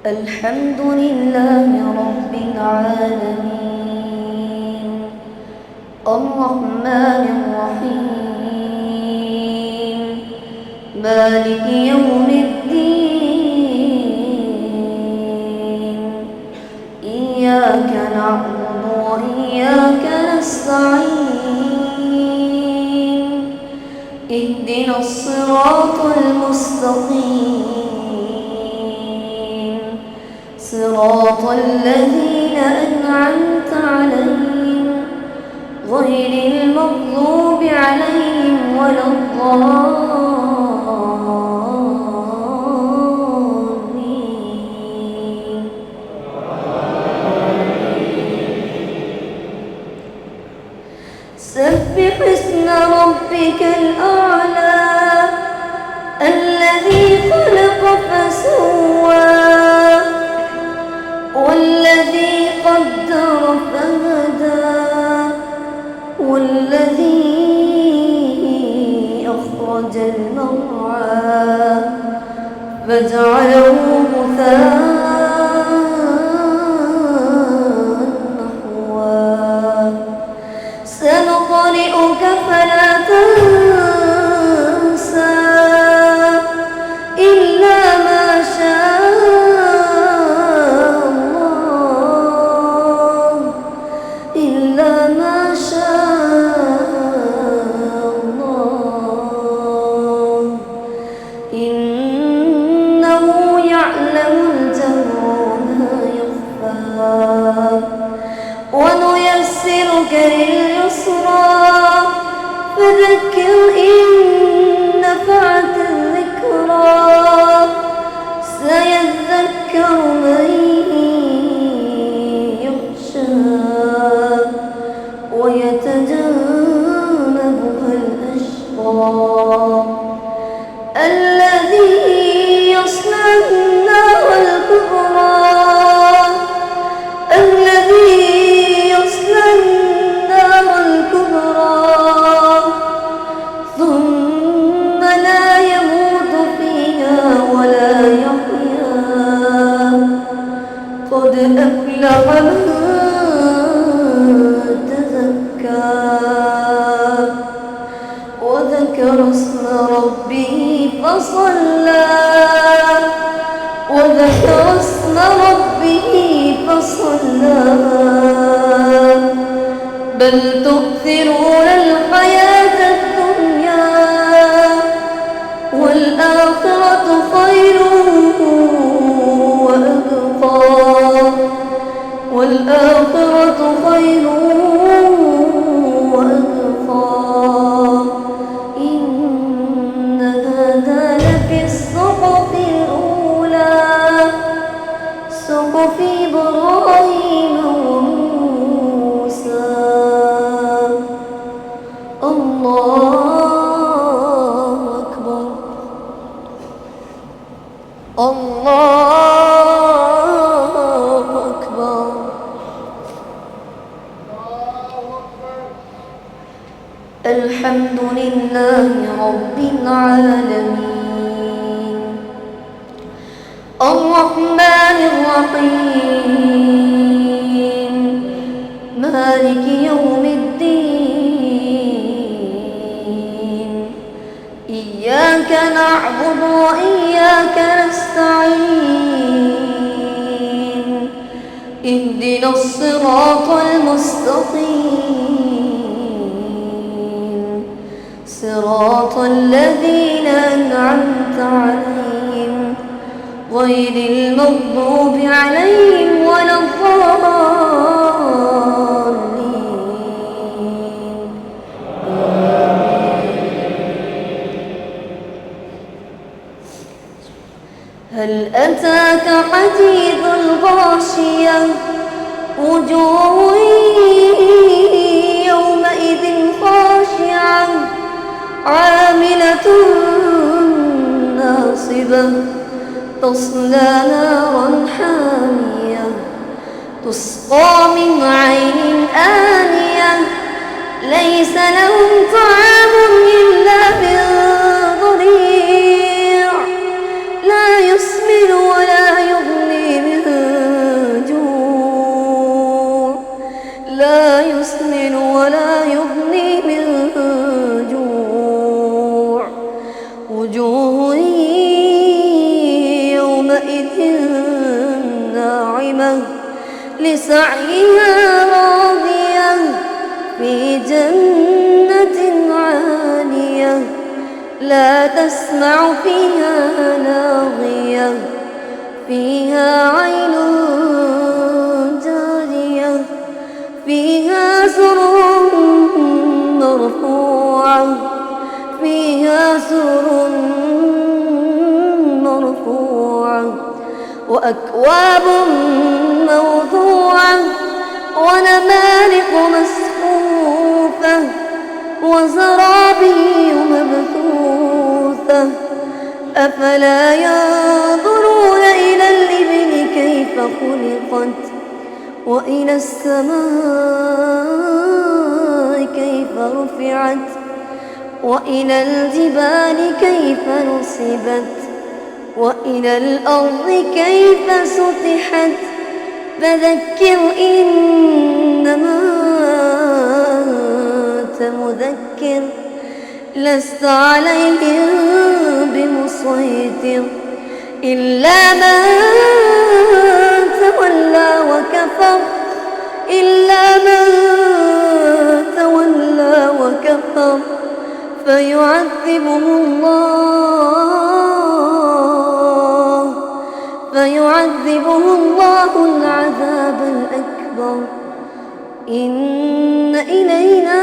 الحمد لله رب العالمين الرحمن الرحيم مالك يوم الدين إياك نعبد وإياك نستعين اهدنا الصراط المستقيم صراط الذين أنعمت عليهم غير المغضوب عليهم ولا الضالين. سبح اسم ربك الأعلى الذي خلق فسوى والذي قدر فهدى والذي أخرج المرعى فجعله غثاء نحوا سنقرئك فلا تنسى إلا ما شاء الله إنه يعلم الجهر وما يخفى ونيسرك لليسرى فذكر إن نفعت الذكرى سيذكر من يخشى ويتجنبها الأشقى الذي يصلى النار الكبرى ثم لا يموت فيها ولا يحيا قد أفلح من تزكى وذكر اسم ربه فصلى بل تؤثرون الحياة الدنيا والآخرة خير وأبقى إن هذا لفي الصحف الأولى صحف إبراهيم وموسى. الله أكبر الله أكبر. الحمد لله رب العالمين الرحمن الرحيم مالك يوم الدين إياك نعبد وإياك نستعين اهدنا الصراط المستقيم صراط الذين أنعمت عليهم غير المغضوب عليهم ولا الضالين. هل أتاك حديث الغاشية وجوه يومئذ خاشعة عاملة ناصبة تصلى نارا حامية تسقى من عين آنية ليس لهم طعام إلا من ضريع لا يسمن ولا يغني ناعمة لسعيها راضية في جنة عالية لا تسمع فيها لاغية فيها عين جارية فيها سرر مرفوعة فيها سرر مرفوعة وأكواب موضوعة ونمارق مسفوفة وزرابي مبثوثة أفلا ينظرون إلى الإبل كيف خلقت وإلى السماء كيف رفعت وإلى الجبال كيف نصبت وإلى الأرض كيف سطحت فذكر إنما أنت مذكر لست عليهم بمسيطر إلا من تولى وكفر إلا من تولى وكفر فيعذبه الله العذاب الأكبر إن إلينا